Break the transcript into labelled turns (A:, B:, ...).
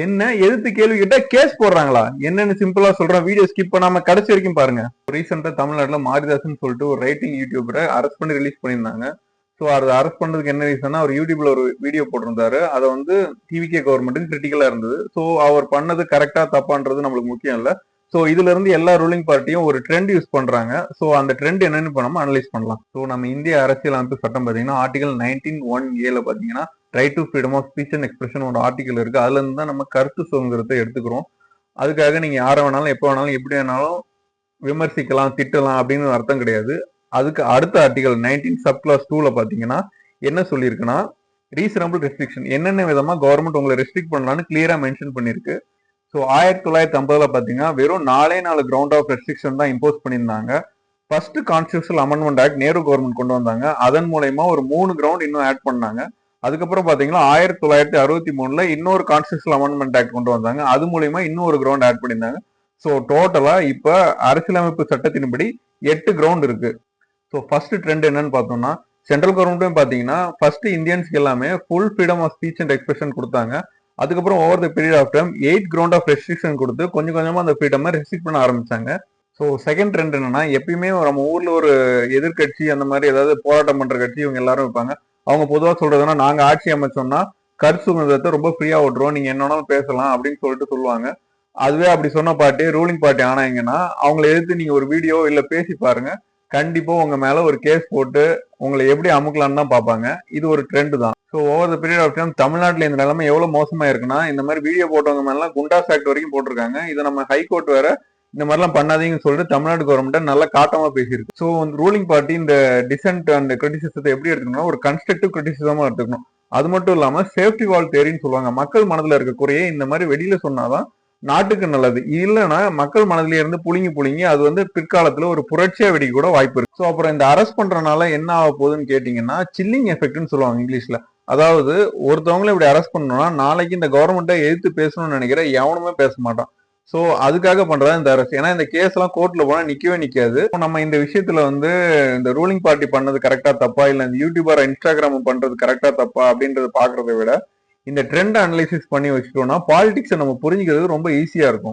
A: என்ன எதிர்த்து கேள்வி கேட்டா கேஸ் போடுறாங்களா? என்னன்னு சிம்பிளா சொல்றேன். வீடியோ ஸ்கிப் பண்ணாம கடைசி வரைக்கும் பாருங்க. ரீசெண்டா தமிழ்நாட்டுல மாரிதாஸ்ன்னு சொல்லிட்டு ஒரு ரைட்டிங் யூடியூபரை அரெஸ்ட் பண்ணி ரிலீஸ் பண்ணியிருந்தாங்க. ஸோ அதை அரெஸ்ட் பண்ணதுக்கு என்ன ரீசன்னா, அவர் யூடியூப்ல ஒரு வீடியோ போட்டிருந்தாரு. அதை வந்து டிவிகே கவர்மெண்ட்டுக்கு கிரிட்டிக்கலா இருந்தது. ஸோ அவர் பண்ணது கரெக்டா தப்பான்றது நம்மளுக்கு முக்கியம் இல்ல. ஸோ இதுல இருந்து எல்லா ரூலிங் பார்ட்டியும் ஒரு ட்ரெண்ட் யூஸ் பண்றாங்க. ஸோ அந்த ட்ரெண்ட் என்னன்னு இப்ப நம்ம அனலைஸ் பண்ணலாம். ஸோ நம்ம இந்திய அரசியல் அமைப்பு சட்டம் பாத்தீங்கன்னா ஆர்டிகல் 19(1)A பாத்தீங்கன்னா right to freedom of speech and expression ஒரு ஆர்டிகல் இருக்கு. அதுல இருந்து தான் நம்ம கருத்து சுதந்திரத்தை எடுத்துக்கிறோம். அதுக்காக நீங்க யாரை வேணாலும் எப்ப வேணாலும் எப்படி வேணாலும் விமர்சிக்கலாம், திட்டலாம் அப்படின்னு அர்த்தம் கிடையாது. அதுக்கு அடுத்த ஆர்டிகல் 19 சப் கிளாஸ் 2ல பாத்தீங்கன்னா என்ன சொல்லியிருக்குன்னா, ரீசனபிள் ரெஸ்ட்ரிக்ஷன் என்னென்ன விதமா கவர்மெண்ட் உங்களை ரெஸ்ட்ரிக்ட் பண்ணலாம்னு கிளியரா மென்ஷன் பண்ணிருக்கு. ஸோ 1950 பாத்தீங்கன்னா வெறும் 4 கிரவுண்ட் ஆஃப் ரெஸ்ட்ரிக்ஷன் தான் இம்போஸ் பண்ணியிருந்தாங்க. First constitutional amendment act Nehru government கொண்டு வந்தாங்க. அதன் மூலயமா ஒரு 3 கிரவுண்ட் இன்னும் ஆட் பண்ணாங்க. அதுக்கப்புறம் பாத்தீங்கன்னா 1963ல இன்னொரு கான்ஸ்டியூஷனல் அமெண்ட்மெண்ட் ஆக்ட் கொண்டு வந்தாங்க. அது மூலயமா இன்னொரு கிரவுண்ட் ஆட் பண்ணியிருந்தாங்க. ஸோ டோட்டலா இப்ப அரசியலமைப்பு சட்டத்தின்படி 8 கிரவுண்ட் இருக்கு. ஸோ ஃபர்ஸ்ட் ட்ரெண்ட் என்னன்னு பார்த்தோம்னா, சென்ட்ரல் கவர்மெண்ட்டும் பாத்தீங்கன்னா ஃபர்ஸ்ட் இந்தியன்ஸ்க்கு எல்லாமே full freedom of speech and expression கொடுத்தாங்க. அதுக்கப்புறம் over the period of time 8 ground of restriction கொடுத்து கொஞ்சம் கொஞ்சமா அந்த ஃப்ரீடம் ரெஸ்ட்ரிக்ட் பண்ண ஆரம்பிச்சாங்க. ஸோ செகண்ட் ட்ரெண்ட் என்னன்னா, எப்பயுமே நம்ம ஊர்ல ஒரு எதிர்கட்சி அந்த மாதிரி ஏதாவது போராட்டம் பண்ற கட்சி இவங்க எல்லாரும் இருப்பாங்க. அவங்க பொதுவா சொல்றதுன்னா, நாங்க ஆட்சி அமைச்சோம்னா கருத்து சுதந்திரத்தை ரொம்ப ஃப்ரீயா விட்டுருவோம், நீங்க என்னன்னாலும் பேசலாம் அப்படின்னு சொல்லிட்டு சொல்லுவாங்க. அதுவே அப்படி சொன்ன பார்ட்டி ரூலிங் பார்ட்டி ஆனாங்கன்னா அவங்களை எதிர்த்து நீங்க ஒரு வீடியோ இல்ல பேசி பாருங்க, கண்டிப்பா உங்க மேல ஒரு கேஸ் போட்டு உங்களை எப்படி அமுக்கலான்னு தான் பார்ப்பாங்க. இது ஒரு ட்ரெண்ட் தான். So over the period of time தமிழ்நாட்டில் இந்த நிலைமை எவ்வளவு மோசமா இருக்குன்னா, இந்த மாதிரி வீடியோ போட்டவங்க மேலாம் குண்டாஸ் ஆக்ட் வரைக்கும் போட்டிருக்காங்க. இதை நம்ம ஹைகோர்ட் வேற இந்த மாதிரிலாம் பண்ணாதீங்கன்னு சொல்லிட்டு தமிழ்நாடு கவர்மெண்ட் நல்லா காட்டமா பேசியிருக்கு. ஸோ ரூலிங் பார்ட்டி இந்த டிசென்ட் அண்ட் கிரிட்டிசிசத்தை எப்படி எடுத்துக்கணும், ஒரு கன்ஸ்ட்ரக்டிவ் கிரிட்டிசிசமா எடுத்துக்கணும். அது மட்டும் இல்லாம சேஃப்டி வால் தேரின்னு சொல்லுவாங்க. மக்கள் மனதில் இருக்க குறையே இந்த மாதிரி வெளியில சொன்னாதான் நாட்டுக்கு நல்லது. இல்லைன்னா மக்கள் மனதிலே இருந்து புழுங்கி புழுங்கி அது வந்து பிற்காலத்துல ஒரு புரட்சியா வெடிக்க கூட வாய்ப்பு இருக்கு. ஸோ அப்புறம் இந்த அரெஸ்ட் பண்றதுனால என்ன ஆக போகுதுன்னு கேட்டீங்கன்னா, சில்லிங் எஃபெக்ட்னு சொல்லுவாங்க இங்கிலீஷ்ல. அதாவது ஒருத்தவங்களை இப்படி அரெஸ்ட் பண்ணணும்னா நாளைக்கு இந்த கவர்மெண்ட்டை எதிர்த்து பேசணும்னு நினைக்கிற எவனுமே பேச மாட்டான். சோ அதுக்காக பண்றதா இந்த அரசு. ஏன்னா இந்த கேஸ் எல்லாம் கோர்ட்ல போனா நிக்கவே நிக்காது. நம்ம இந்த விஷயத்துல வந்து இந்த ரூலிங் பார்ட்டி பண்ணது கரெக்டா தப்பா, இல்ல இந்த யூடியூபர் இன்ஸ்டாகிராம் பண்றது கரெக்டா தப்பா அப்படின்றத பாக்குறதை விட இந்த ட்ரெண்ட் அனலைசிஸ் பண்ணி வச்சுட்டோம்னா பாலிடிக்ஸை நம்ம புரிஞ்சுக்கிறது ரொம்ப ஈஸியா இருக்கும்.